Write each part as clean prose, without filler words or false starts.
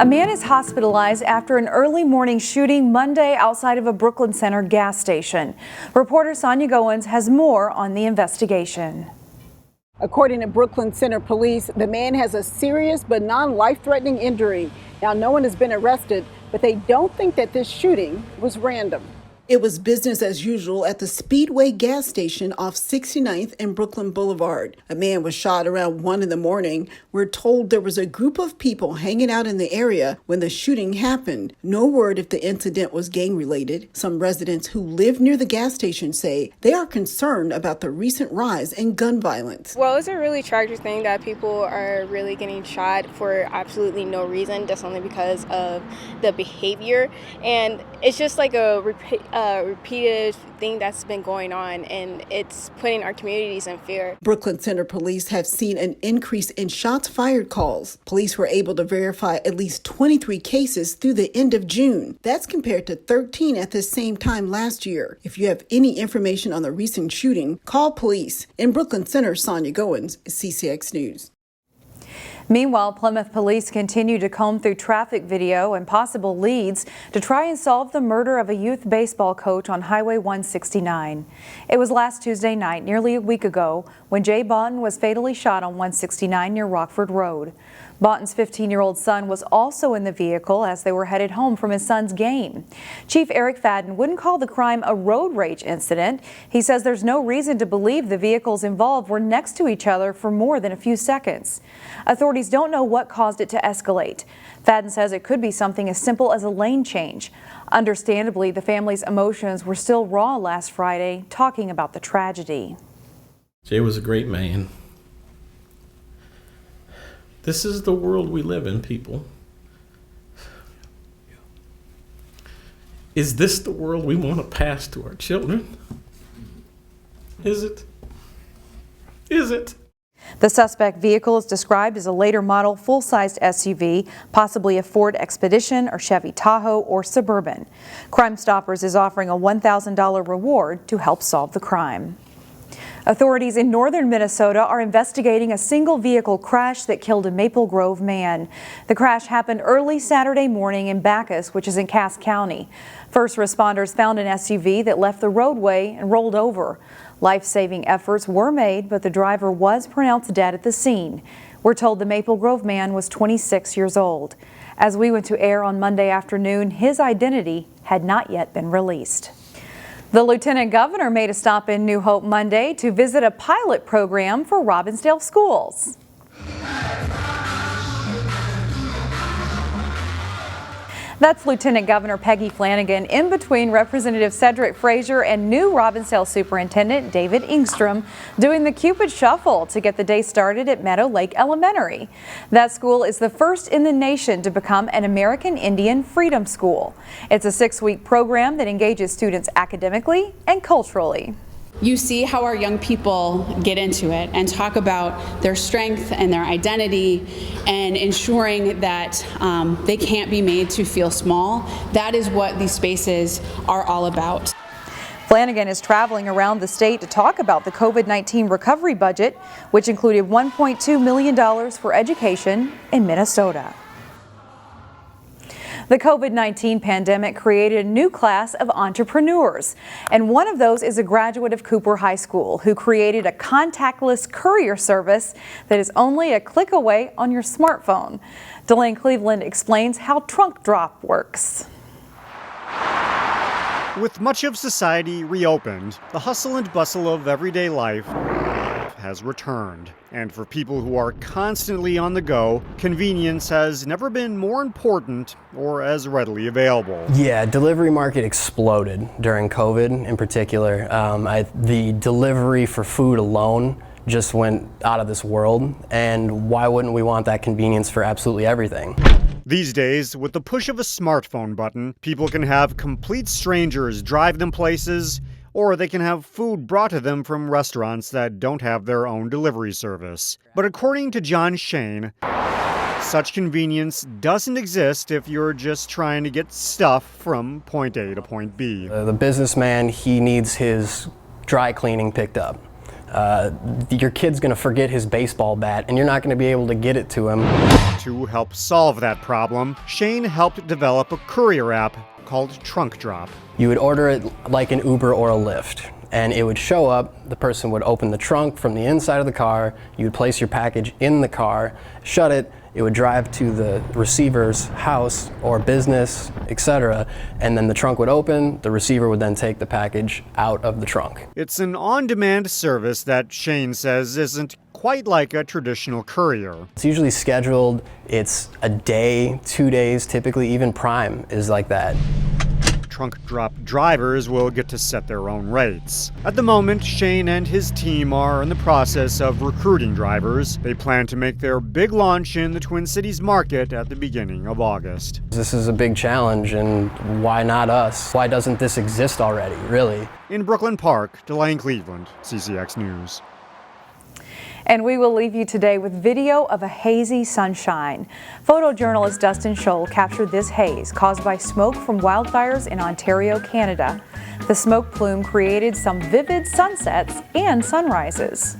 A man is hospitalized after an early morning shooting Monday outside of a Brooklyn Center gas station. Reporter Sonia Goins has more on the investigation. According to Brooklyn Center police, the man has a serious but non-life-threatening injury. Now, no one has been arrested, but they don't think that this shooting was random. It was business as usual at the Speedway gas station off 69th and Brooklyn Boulevard. A man was shot around 1 in the morning. We're told there was a group of people hanging out in the area when the shooting happened. No word if the incident was gang-related. Some residents who live near the gas station say they are concerned about the recent rise in gun violence. Well, it's a really tragic thing that people are really getting shot for absolutely no reason, just only because of the behavior. And it's just like a repeated thing that's been going on, and it's putting our communities in fear. Brooklyn Center police have seen an increase in shots fired calls. Police were able to verify at least 23 cases through the end of June. That's compared to 13 at the same time last year. If you have any information on the recent shooting, call police. In Brooklyn Center, Sonia Goins, CCX News. Meanwhile, Plymouth police continue to comb through traffic video and possible leads to try and solve the murder of a youth baseball coach on Highway 169. It was last Tuesday night, nearly a week ago, when Jay Boughton was fatally shot on 169 near Rockford Road. Boughton's 15-year-old son was also in the vehicle as they were headed home from his son's game. Chief Eric Fadden wouldn't call the crime a road rage incident. He says there's no reason to believe the vehicles involved were next to each other for more than a few seconds. Authorities don't know what caused it to escalate. Fadden says it could be something as simple as a lane change. Understandably, the family's emotions were still raw last Friday, talking about the tragedy. Jay was a great man. This is the world we live in, people. Is this the world we want to pass to our children? Is it? Is it? The suspect vehicle is described as a later model full-sized SUV, possibly a Ford Expedition or Chevy Tahoe or Suburban. Crime Stoppers is offering a $1,000 reward to help solve the crime. Authorities in northern Minnesota are investigating a single vehicle crash that killed a Maple Grove man. The crash happened early Saturday morning in Bacchus, which is in Cass County. First responders found an SUV that left the roadway and rolled over. Life-saving efforts were made, but the driver was pronounced dead at the scene. We're told the Maple Grove man was 26 years old. As we went to air on Monday afternoon, his identity had not yet been released. The Lieutenant Governor made a stop in New Hope Monday to visit a pilot program for Robbinsdale schools. That's Lieutenant Governor Peggy Flanagan in between Representative Cedric Frazier and new Robbinsdale Superintendent David Engstrom doing the Cupid Shuffle to get the day started at Meadow Lake Elementary. That school is the first in the nation to become an American Indian Freedom School. It's a 6-week program that engages students academically and culturally. You see how our young people get into it and talk about their strength and their identity and ensuring that they can't be made to feel small. That is what these spaces are all about. Flanagan is traveling around the state to talk about the COVID-19 recovery budget, which included $1.2 million for education in Minnesota. The COVID-19 pandemic created a new class of entrepreneurs, and one of those is a graduate of Cooper High School who created a contactless courier service that is only a click away on your smartphone. Delane Cleveland explains how TRUNKDROP works. With much of society reopened, the hustle and bustle of everyday life has returned. And for people who are constantly on the go, convenience has never been more important or as readily available. Yeah, delivery market exploded during COVID in particular. The delivery for food alone just went out of this world, and why wouldn't we want that convenience for absolutely everything? These days, with the push of a smartphone button, people can have complete strangers drive them places, or they can have food brought to them from restaurants that don't have their own delivery service. But according to John Shane, such convenience doesn't exist if you're just trying to get stuff from point A to point B. The businessman, he needs his dry cleaning picked up. your kid's going to forget his baseball bat and you're not going to be able to get it to him. To help solve that problem, Shane helped develop a courier app called TRUNKDROP. You would order it like an Uber or a Lyft, and it would show up, the person would open the trunk from the inside of the car, you would place your package in the car, shut it, it would drive to the receiver's house or business, etc., and then the trunk would open, the receiver would then take the package out of the trunk. It's an on-demand service that Shane says isn't quite like a traditional courier. It's usually scheduled, it's a day, 2 days, typically even Prime is like that. TRUNKDROP drivers will get to set their own rates. At the moment, Shane and his team are in the process of recruiting drivers. They plan to make their big launch in the Twin Cities market at the beginning of August. This is a big challenge, and why not us? Why doesn't this exist already, really? In Brooklyn Park, Delane Cleveland, CCX News. And we will leave you today with video of a hazy sunshine. Photojournalist Dustin Scholl captured this haze caused by smoke from wildfires in Ontario, Canada. The smoke plume created some vivid sunsets and sunrises.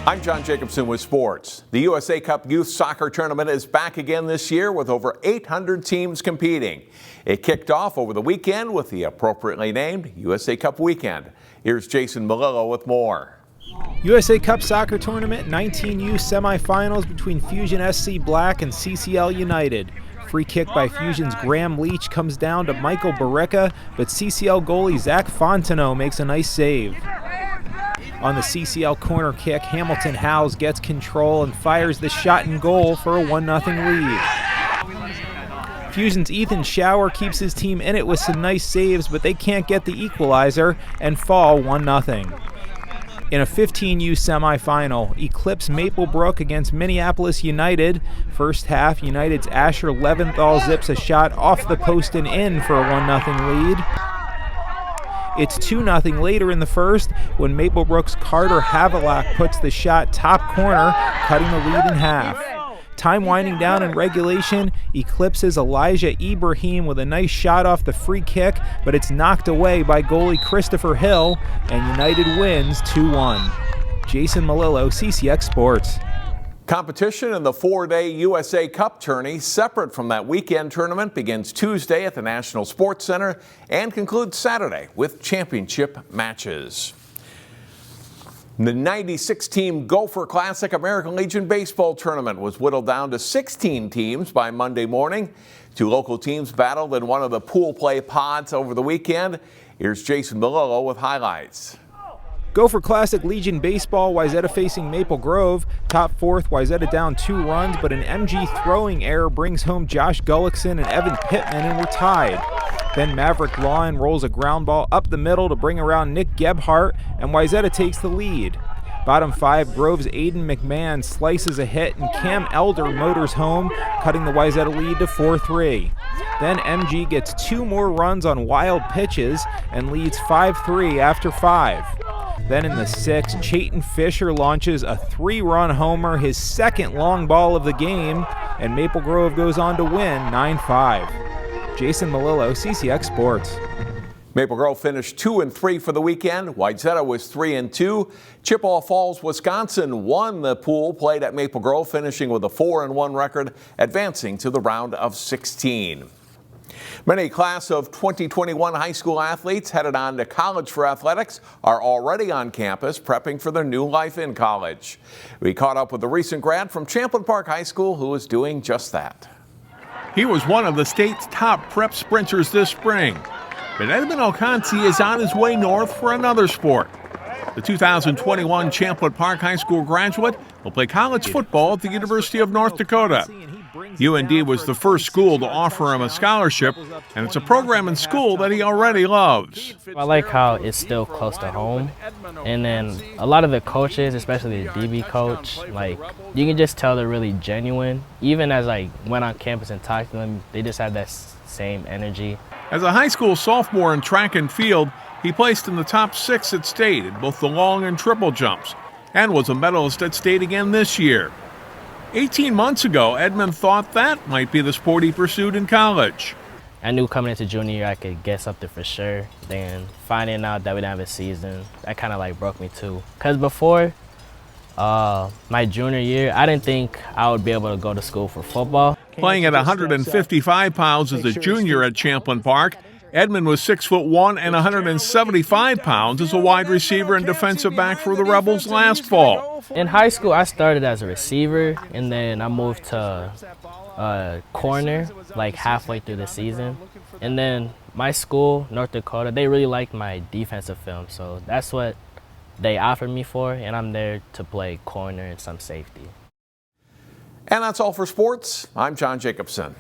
I'm John Jacobson with sports. The USA Cup Youth Soccer Tournament is back again this year with over 800 teams competing. It kicked off over the weekend with the appropriately named USA Cup Weekend. Here's Jason Melillo with more. USA Cup Soccer Tournament 19U semifinals between Fusion SC Black and CCL United. Free kick by Fusion's Graham Leach comes down to Michael Barreca, but CCL goalie Zach Fontenot makes a nice save. On the CCL corner kick, Hamilton Howes gets control and fires the shot and goal for a 1-0 lead. Fusion's Ethan Shower keeps his team in it with some nice saves, but they can't get the equalizer and fall 1-0. In a 15U semifinal, Eclipse Maplebrook against Minneapolis United. First half, United's Asher Leventhal zips a shot off the post and in for a 1-0 lead. It's 2-0 later in the first when Maplebrook's Carter Havelock puts the shot top corner, cutting the lead in half. Time winding down in regulation, Eclipse's Elijah Ibrahim with a nice shot off the free kick, but it's knocked away by goalie Christopher Hill, and United wins 2-1. Jason Melillo, CCX Sports. Competition in the 4-day USA Cup tourney, separate from that weekend tournament, begins Tuesday at the National Sports Center and concludes Saturday with championship matches. The 96-team Gopher Classic American Legion Baseball Tournament was whittled down to 16 teams by Monday morning. Two local teams battled in one of the pool play pods over the weekend. Here's Jason Melillo with highlights. Gopher Classic Legion Baseball, Wayzata facing Maple Grove. Top fourth, Wayzata down 2 runs, but an MG throwing error brings home Josh Gullickson and Evan Pittman, and we're tied. Then Maverick Lawin rolls a ground ball up the middle to bring around Nick Gebhart, and Wayzata takes the lead. Bottom 5, Grove's Aiden McMahon slices a hit, and Cam Elder motors home, cutting the Wayzata lead to 4-3. Then MG gets 2 more runs on wild pitches and leads 5-3 after 5. Then in the 6th, Chayton Fisher launches a 3-run homer, his second long ball of the game, and Maple Grove goes on to win 9-5. Jason Melillo, CCX Sports. Maple Grove finished 2-3 for the weekend. Wayzata was 3-2. Chippewa Falls, Wisconsin won the pool played at Maple Grove, finishing with a 4-1 record, advancing to the round of 16. Many class of 2021 high school athletes headed on to college for athletics are already on campus prepping for their new life in college. We caught up with a recent grad from Champlain Park High School who is doing just that. He was one of the state's top prep sprinters this spring. But Edmund Ocansey is on his way north for another sport. The 2021 Champlain Park High School graduate will play college football at the University of North Dakota. UND was the first school to offer him a scholarship, and it's a program in school that he already loves. I like how it's still close to home, and then a lot of the coaches, especially the DB coach, like you can just tell they're really genuine. Even as I went on campus and talked to them, they just had that same energy. As a high school sophomore in track and field, he placed in the top 6 at state in both the long and triple jumps, and was a medalist at state again this year. 18 months ago, Edmund thought that might be the sport he pursued in college. I knew coming into junior year I could get something for sure. Then finding out that we didn't have a season, that kind of like broke me too. Because before my junior year, I didn't think I would be able to go to school for football. Playing at 155 pounds as a junior at Champlain Park, Edmund was 6'1" and 175 pounds as a wide receiver and defensive back for the Rebels last fall. In high school, I started as a receiver, and then I moved to corner like halfway through the season. And then my school, North Dakota, they really liked my defensive film, so that's what they offered me for, and I'm there to play corner and some safety. And that's all for sports. I'm John Jacobson.